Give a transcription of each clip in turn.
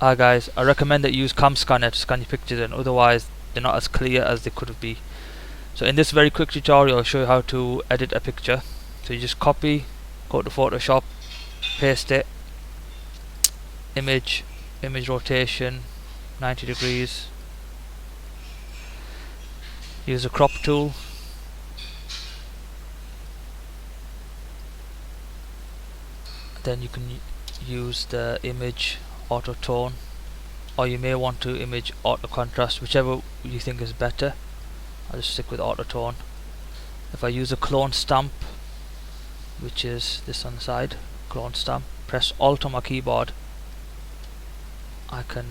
Hi guys, I recommend that you use CamScanner to scan your pictures, and otherwise they're not as clear as they could be. So in this very quick tutorial I'll show you how to edit a picture. So you just copy, go to Photoshop, paste it, image rotation 90 degrees, use the crop tool, then you can use the image auto tone, or you may want to image auto contrast, whichever you think is better. I'll just stick with auto tone. If I use a clone stamp, which is this on the side, clone stamp, press Alt on my keyboard, I can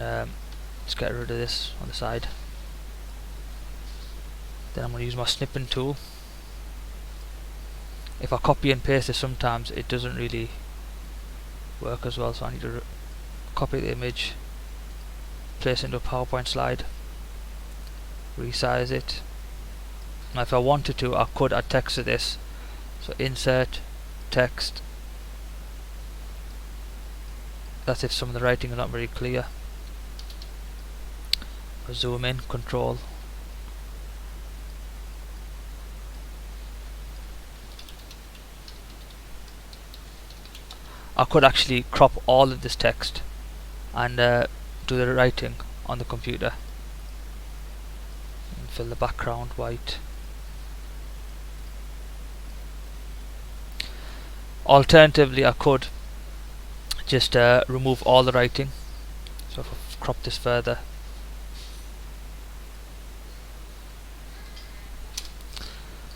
just get rid of this on the side. Then I'm going to use my snipping tool. If I copy and paste this, sometimes it doesn't really work as well, so I need to copy the image, place it into a PowerPoint slide, resize it. Now if I wanted to, I could add text to this, so insert text. That's if some of the writing is not very clear. I'll zoom in, control. I could actually crop all of this text and do the writing on the computer. And fill the background white. Alternatively, I could just remove all the writing. So if I crop this further,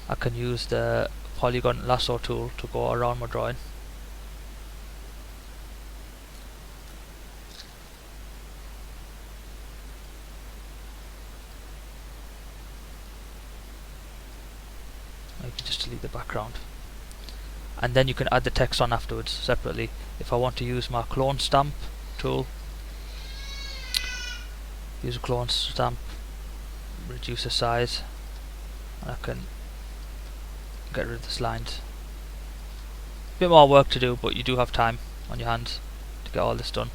I can use the polygon lasso tool to go around my drawing. You can just delete the background, and then you can add the text on afterwards separately. If I want to use my clone stamp tool, use a clone stamp, reduce the size, and I can get rid of this lines. Bit more work to do, but you do have time on your hands to get all this done.